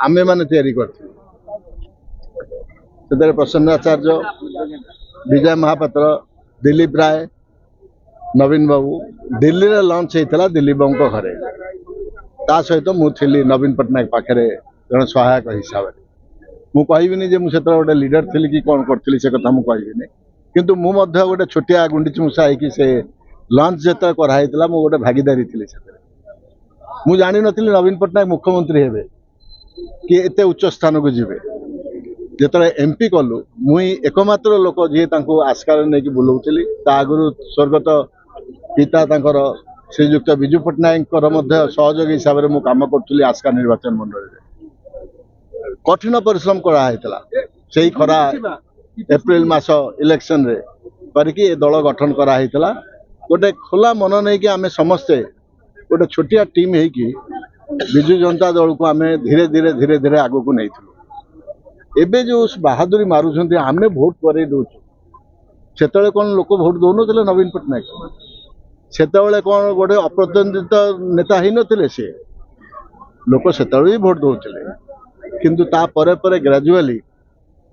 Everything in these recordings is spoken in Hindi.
आमे माने तैयारी करथिलु सेतरे प्रसन्न आचार्य विजय महापात्र दिलीप राय नवीन बाबू दिल्ली रे लॉन्च होता दिलीप बाबू को घरे ता सहित मुझे नवीन पट्टनायक पाखे जन सहायक हिसाब से मुझे कहबिनी जे मुझे गोटे लीडर थी कि कौन करी से कथा मुझे कहबिनी किंतु मु गोटे छोटिया गुंडीच मूषा होगी से लॉन्च जो कराई मु गोटे भागीदारी थी मुझे जानी नी नवीन पट्टनायक मुख्यमंत्री हे कि एत उच्च स्थान को जीवे जिते एमपी कलु मुई एकमात्र लोक जी आस्कार नहीं बुलाऊली आगु स्वर्गत पिता श्रीजुक्त विजु पट्टनायक सहयोगी हिसाब से मुझे करी आस्का निर्वाचन मंडल कठिन परिश्रम कराइला से खरा एप्रिल मास इलेक्शन रे करके दल गठन कराइला गोटे खोला मन नहीं कि आम समस्ते गोटे छोटिया टीम है विजु जनता दल को आम धीरे धीरे धीरे धीरे आग को नहीं एबे जो बहादुरी मारुंट आम भोट कर से कौन लोक भोट दौन नवीन पट्टनायक से कौन गोटे अप्रतिद्वंदित नेता ही नथिले से लोक से भी भोट दौले किंतु ता परे परे ग्रेजुअली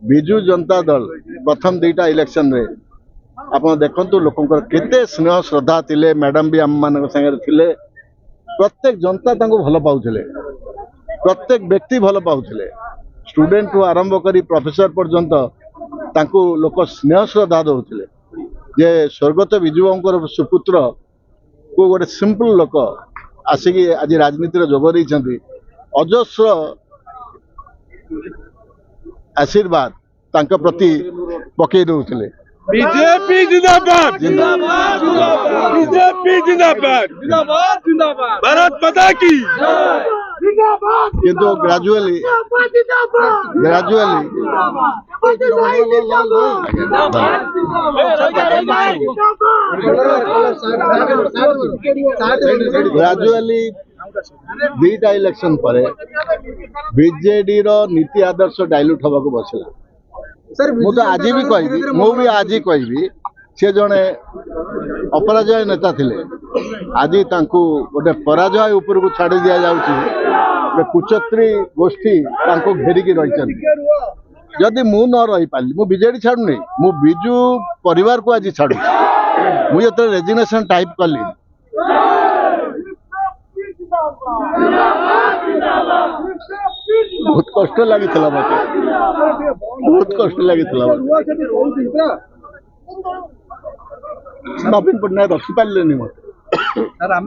विजु जनता दल प्रथम दुईटा इलेक्शन रे आप देखु लोकंर केते स्नेह श्रद्धा थिले मैडम भी आम मान सागर थिले प्रत्येक जनता भल पाउथिले प्रत्येक व्यक्ति भल पाउथिले स्टूडेंट रु आरंभ करी प्रोफेसर पर्यंत तांको लोक स्नेह श्रद्धा दौले जे स्वर्गत विजु बाबूर सुपुत्र को गोटे सिंपल लोक आसिकी आज राजनीति जोग रही अजस्र आशीर्वाद तांका प्रति पकई दौले बीजेपी जिंदाबाद जिंदाबाद बीजेपी जिंदाबाद जिंदाबाद भारत माता की किंतु ग्रेजुअली दुईटा इलेक्शन पर बीजेडी रो नीति आदर्श डाइल्यूट हवा को बसला मुझे आज भी कहि मुझे आज कहि सी जड़े अपराजय नेता थिले आज गोटे पराजय उपर को छाड़ी दि जाऊँगी कुचत्री गोष्ठी घेरिकी रही जदि मु न रही पाली मु बीजेडी छाड़ुनी मु विजु परिवार को आज छाड़ू मुझे रेजिग्नेशन टाइप कली बहुत कष्ट लगी मत बहुत कष्ट लगी नवीन पट्टनायक रखिपारे मत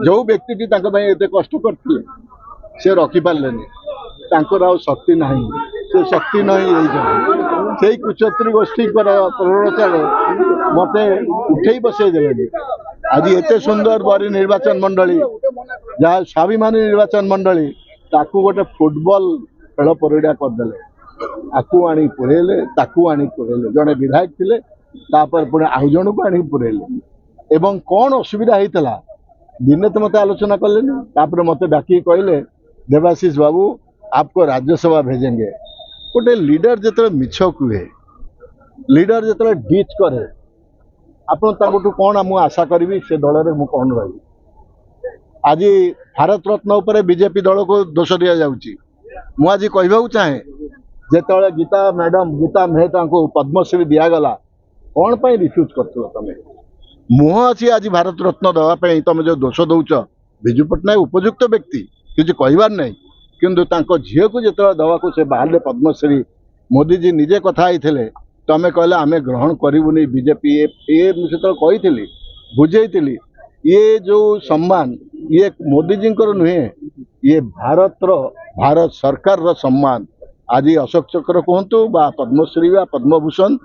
जो व्यक्ति एत कष्ट करते से रखिपारे शक्ति ना से शक्ति नहीं से कुचत्री गोष्ठी प्ररोचना मत उठे बसई दे आज एत सुंदर बरी निर्वाचन मंडली जहाँ स्वाभिमानी निर्वाचन मंडली ताकू गोटे फुटबॉल खेल परीड़ा करदे आकू आनी पुरेले ताकू आनी पुरेले जड़े विधायक थिले तापर पुणे आउ जन को आनी पुरेले एवं कौन असुविधा होता दिने तो मत आलोचना कले मत डाकी कहले देवाशीष बाबू आपको राज्यसभा भेजेंगे गोटे लीडर जो मिछ कहे लीडर जो डिच करे आपठू कौन मु आशा करी से दल में मु कौन रही आज भारत रत्न उपर बीजेपी दल को दोष दि जाऊँगी मु आज कहवाक चाहे जो गीता मैडम गीता मेहता को पद्मश्री दिगला कौन पर रिफ्यूज कर तुम मुह अच्छी आज भारत रत्न दवाई तुम जो दोष दौच विजु पट्टनायक उपयुक्त व्यक्ति किसी कहबार नहीं किंतु झील को जो दवा को से बाहर पद्मश्री मोदी जी निजे कथा ही तमें कहले आम ग्रहण करूनी बीजेपी ये मुझे कही बुझे ये जो सम्मान ये मोदी जी नुहे ये भारत सरकार रो सम्मान आज अशोक चक्र कहतु बा पद्मश्री बा पद्मभूषण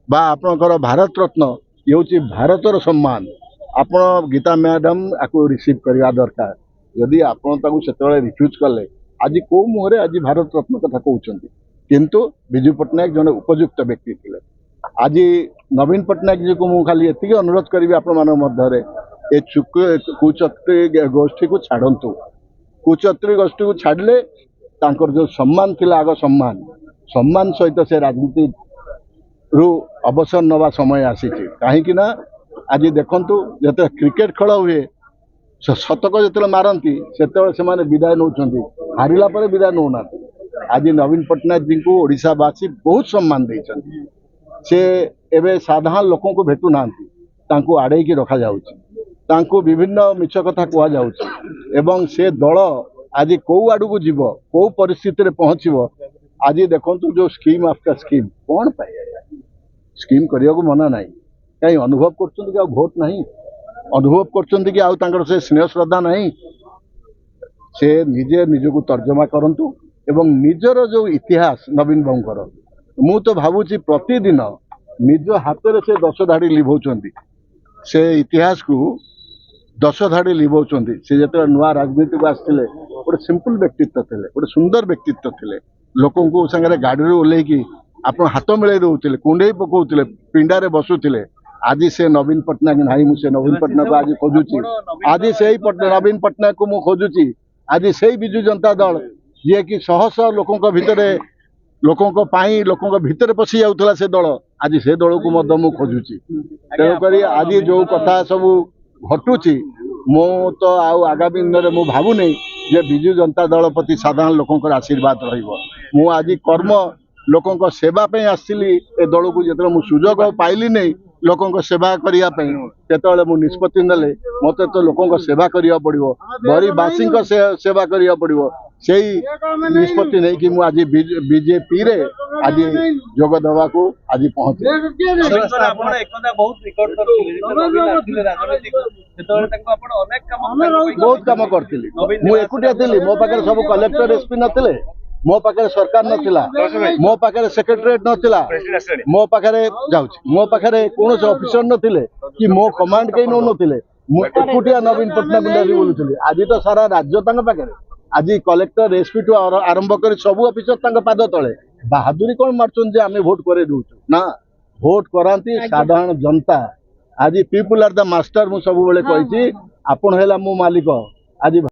बा आपणकर भारत रत्न ये हूँ भारतर सम्मान आपण गीता मैडम आपको रिसीव करवा दरकार यदि आपन से रिफ्यूज कले आज कौ मुहरे आज भारत रत्न कथा कहते किंतु विजु पट्टनायक जन उपयुक्त व्यक्ति थे आज नवीन पट्टनायक जी को मुझे खाली ये अनुरोध करी आपण ए कुचत्री गोष्ठी को छाड़तु कुचत्री गोष्ठी को छाड़ले जो सम्मान थिला आग सम्मान सहित से राजनीति रु अवसर नवा समय आसी कहीं आज देखु जो क्रिकेट खेल हुए शतक जो मारती से विदाय नौ हारिला विदाय नौना आज नवीन पट्टनायक जी को ओडिशावासी बहुत सम्मान देछन से एबे साधारण लोकों को भेटू नांती तांको आड़े की रखा जाउची तांको विभिन्न मिछ कथा कुआ जाउची एवं से दल आज कौ आड़ को जीव कौ परिस्थिति रे पहुंचीबो आज देखंतु जो स्कीम आफ्टर स्कीम कौन पाए स्कीम करिया को मना नहीं कहीं अनुभव करछन कि भोट नहीं अनुभव करछन कि आउ तांकर से स्नेह श्रद्धा नहीं से निजे निजको तर्जमा करंतु एवं निजर जो इतिहास नवीन बाबूकर मु तो भावुची प्रतिदिन निज हाथ में से 10 धाड़ी लिभौचंती से इतिहास को 10 धाड़ी लिभौचंती से जते नुआ राजनीति को आसथिले गोटे सिंपल व्यक्तित्व थिले गोटे सुंदर व्यक्तित्व थिले लोकों को संगे गाड़ी ओल्हे की आपण हाथ मिले दउथिले कुंडे पकाउथिले पिंडारे बसुथिले आज से नवीन पट्टनायक नाही मुझे नवीन पट्टनायक को आज खोजुची आज से नवीन पट्टनायक को मु खोजुची आज से बिजु जनता दल ये कि शह शह लोकों भितरे लोकों पाई लोकों भितरे पशि जाउथला से दल आज से दल को मध्य मु खोजुची तेणुकरी आज जो कथा सब घटुची मो तो आगामी दिन में मु भावु नहीं जे बिजु जनता दल प्रति साधारण लोकों आशीर्वाद रहिबो मु आज कर्म लोकों सेवा पे आसली ए दल को जो मु सुजोग पाइली नहीं लोकों सेवा करने मु निष्पत्ति नेले मत तो लोकों सेवा करिया पड़िबो गरीबवासी सेवा करिया पड़िबो सेही निष्पत्ति नहीं कि मु आज बीजेपी रे आज जोग देवा को आज पहुंचे बहुत काम करथिली मु एकुटिया थिली मो पाखे सब कलेक्टर एसपी नथिले मो पाखे सरकार नथिला मो पाखे सेक्रेटरीएट नथिला मो पाखे जाउछि मो पाखे कौन ऑफिसर नथिले कि मो कमांड कहीं नौ नथिले मु एकुटिया नवीन पट्टनायक धरी बोलुथिली आज तो सारा राज्य तांग पाखे आज कलेक्टर एसपी टू आरंभ कर सब ऑफिसर तांग पाद तले बहादुरी कौन मारछन जे आमे वोट करे दउछु ना वोट करांती साधारण जनता आज पीपुल आर द मास्टर मु सब बेले कहिछि आपण हेला मो मालिक आज